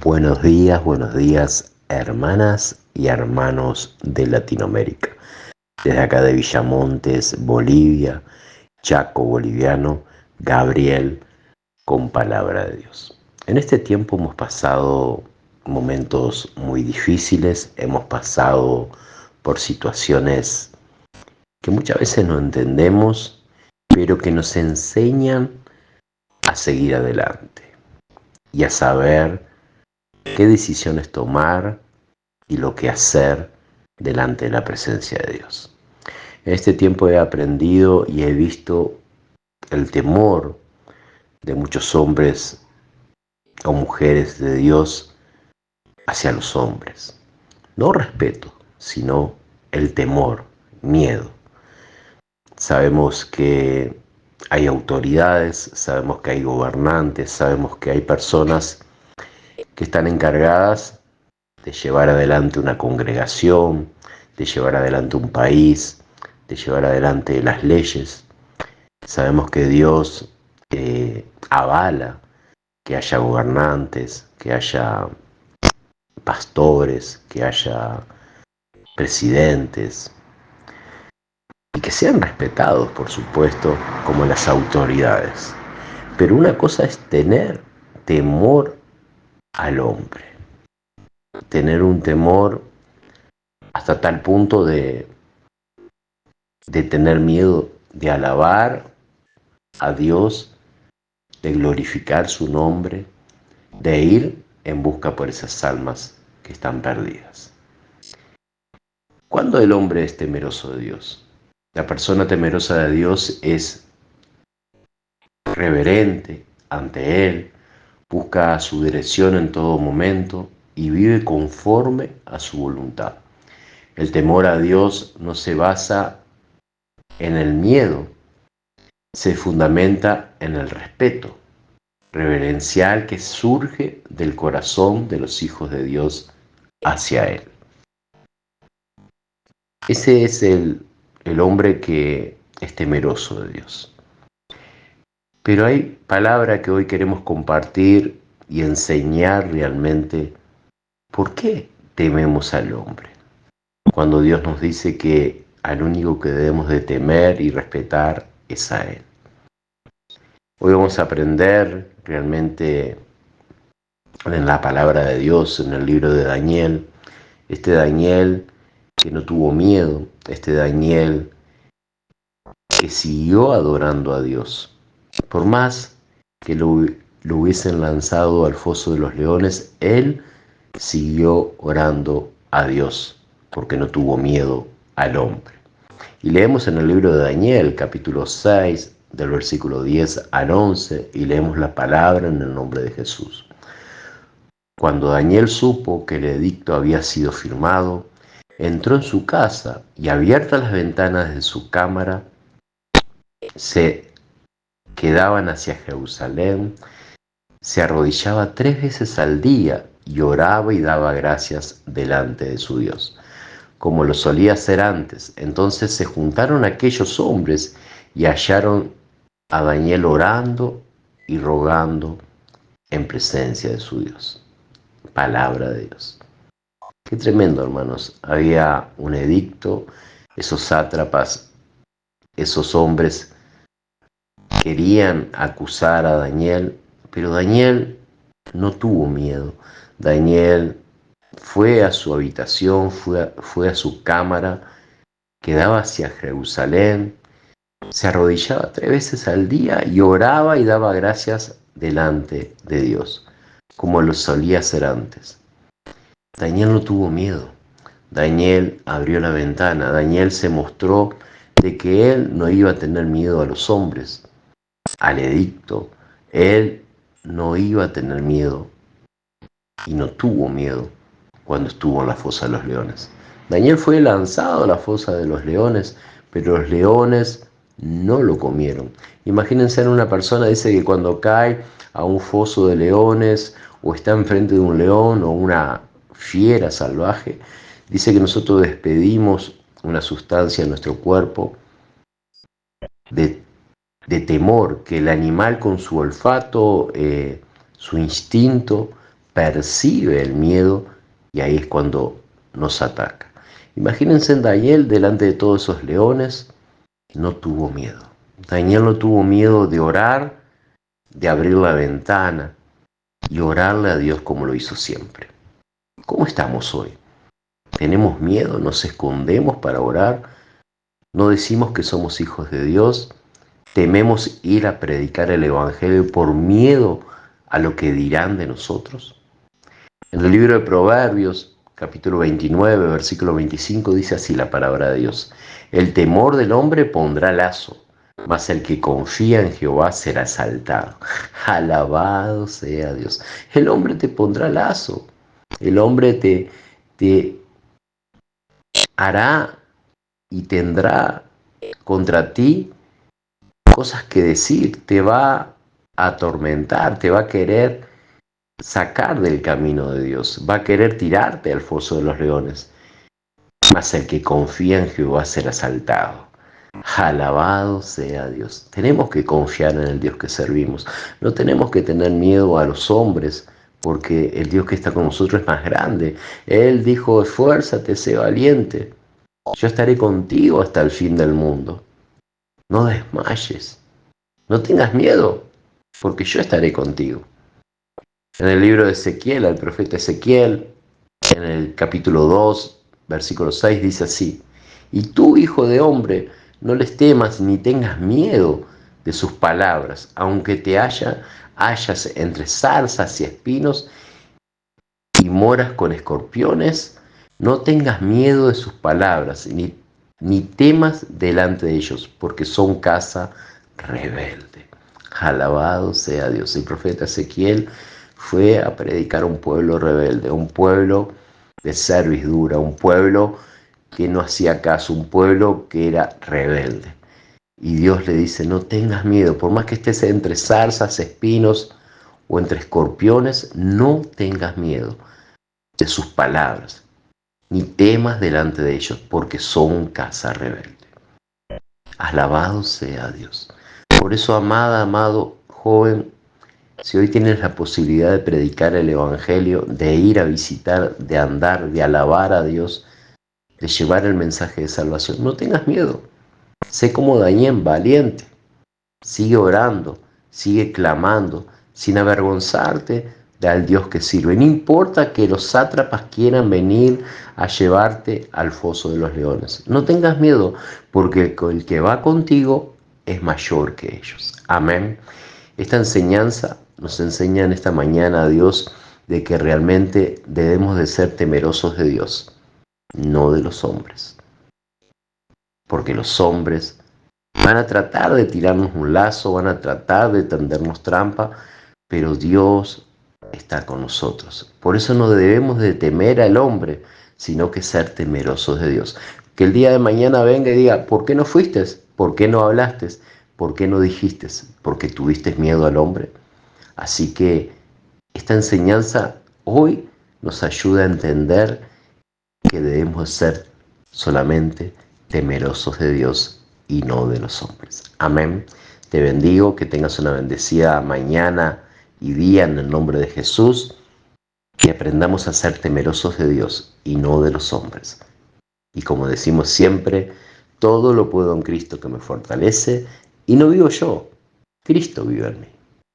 Buenos días, hermanas y hermanos de Latinoamérica. Desde acá de Villamontes, Bolivia, Chaco boliviano, Gabriel, con palabra de Dios. En este tiempo hemos pasado momentos muy difíciles, hemos pasado por situaciones que muchas veces no entendemos, pero que nos enseñan a seguir adelante y a saber qué decisiones tomar y lo que hacer delante de la presencia de Dios. En este tiempo he aprendido y he visto el temor de muchos hombres o mujeres de Dios hacia los hombres. No respeto, sino el temor, miedo. Sabemos que hay autoridades, sabemos que hay gobernantes, sabemos que hay personas que están encargadas de llevar adelante una congregación, de llevar adelante un país, de llevar adelante las leyes. Sabemos que Dios avala que haya gobernantes, que haya pastores, que haya presidentes y que sean respetados, por supuesto, como las autoridades. Pero una cosa es tener temor al hombre, tener un temor hasta tal punto de tener miedo de alabar a Dios, de glorificar su nombre, de ir en busca por esas almas que están perdidas. ¿Cuándo el hombre es temeroso de Dios? La persona temerosa de Dios es reverente ante Él, busca su dirección en todo momento y vive conforme a su voluntad. El temor a Dios no se basa en el miedo, se fundamenta en el respeto reverencial que surge del corazón de los hijos de Dios hacia Él. Ese es el hombre que es temeroso de Dios. Pero hay palabra que hoy queremos compartir y enseñar realmente por qué tememos al hombre. Cuando Dios nos dice que al único que debemos de temer y respetar es a Él. Hoy vamos a aprender realmente en la palabra de Dios, en el libro de Daniel, este Daniel que no tuvo miedo, este Daniel que siguió adorando a Dios. Por más que lo hubiesen lanzado al foso de los leones, él siguió orando a Dios, porque no tuvo miedo al hombre. Y leemos en el libro de Daniel, capítulo 6, del versículo 10 al 11, y leemos la palabra en el nombre de Jesús. Cuando Daniel supo que el edicto había sido firmado, entró en su casa y abiertas las ventanas de su cámara, se quedaban hacia Jerusalén, se arrodillaba 3 veces al día y oraba y daba gracias delante de su Dios, como lo solía hacer antes. Entonces se juntaron aquellos hombres y hallaron a Daniel orando y rogando en presencia de su Dios. Palabra de Dios. Qué tremendo, hermanos. Había un edicto, esos sátrapas, esos hombres querían acusar a Daniel, pero Daniel no tuvo miedo. Daniel fue a su habitación, fue a su cámara, quedaba hacia Jerusalén, se arrodillaba 3 veces al día y oraba y daba gracias delante de Dios, como lo solía hacer antes. Daniel no tuvo miedo. Daniel abrió la ventana. Daniel se mostró de que él no iba a tener miedo a los hombres, al edicto. Él no iba a tener miedo y no tuvo miedo cuando estuvo en la fosa de los leones. Daniel fue lanzado a la fosa de los leones, pero los leones no lo comieron. Imagínense en una persona, dice que cuando cae a un foso de leones o está enfrente de un león o una fiera salvaje, dice que nosotros despedimos una sustancia en nuestro cuerpo de temor, que el animal con su olfato, su instinto, percibe el miedo y ahí es cuando nos ataca. Imagínense Daniel delante de todos esos leones, no tuvo miedo. Daniel no tuvo miedo de orar, de abrir la ventana y orarle a Dios como lo hizo siempre. ¿Cómo estamos hoy? ¿Tenemos miedo? ¿Nos escondemos para orar? ¿No decimos que somos hijos de Dios? ¿Tememos ir a predicar el Evangelio por miedo a lo que dirán de nosotros? En el libro de Proverbios, capítulo 29, versículo 25, dice así la palabra de Dios. El temor del hombre pondrá lazo, mas el que confía en Jehová será exaltado. Alabado sea Dios. El hombre te pondrá lazo. El hombre te hará y tendrá contra ti cosas que decir. Te va a atormentar, te va a querer sacar del camino de Dios, va a querer tirarte al foso de los leones. Mas el que confía en Jehová será exaltado. Alabado sea Dios. Tenemos que confiar en el Dios que servimos. No tenemos que tener miedo a los hombres, porque el Dios que está con nosotros es más grande. Él dijo, esfuérzate, sé valiente. Yo estaré contigo hasta el fin del mundo. No desmayes. No tengas miedo, porque yo estaré contigo. En el libro de Ezequiel, al profeta Ezequiel, en el capítulo 2, versículo 6, dice así: Y tú, hijo de hombre, no les temas ni tengas miedo de sus palabras, aunque te hallas entre zarzas y espinos y moras con escorpiones, no tengas miedo de sus palabras, ni temas delante de ellos, porque son casa rebelde. Alabado sea Dios. El profeta Ezequiel fue a predicar a un pueblo rebelde, un pueblo de servidura, un pueblo que no hacía caso, un pueblo que era rebelde. Y Dios le dice, no tengas miedo, por más que estés entre zarzas, espinos o entre escorpiones, no tengas miedo de sus palabras, ni temas delante de ellos, porque son casa rebelde. Alabado sea Dios. Por eso, amada, amado joven, si hoy tienes la posibilidad de predicar el Evangelio, de ir a visitar, de andar, de alabar a Dios, de llevar el mensaje de salvación, no tengas miedo. Sé como Daniel, valiente. Sigue orando, sigue clamando, sin avergonzarte del Dios que sirve. No importa que los sátrapas quieran venir a llevarte al foso de los leones. No tengas miedo, porque el que va contigo es mayor que ellos. Amén. Esta enseñanza nos enseña en esta mañana a Dios de que realmente debemos de ser temerosos de Dios, no de los hombres. Porque los hombres van a tratar de tirarnos un lazo, van a tratar de tendernos trampa, pero Dios está con nosotros. Por eso no debemos de temer al hombre, sino que ser temerosos de Dios. Que el día de mañana venga y diga, ¿por qué no fuiste? ¿Por qué no hablaste? ¿Por qué no dijiste? ¿Porque tuviste miedo al hombre? Así que esta enseñanza hoy nos ayuda a entender que debemos ser solamente temerosos de Dios y no de los hombres. Amén. Te bendigo, que tengas una bendecida mañana y día en el nombre de Jesús, que aprendamos a ser temerosos de Dios y no de los hombres. Y como decimos siempre, todo lo puedo en Cristo que me fortalece, y no vivo yo, Cristo vive en mí.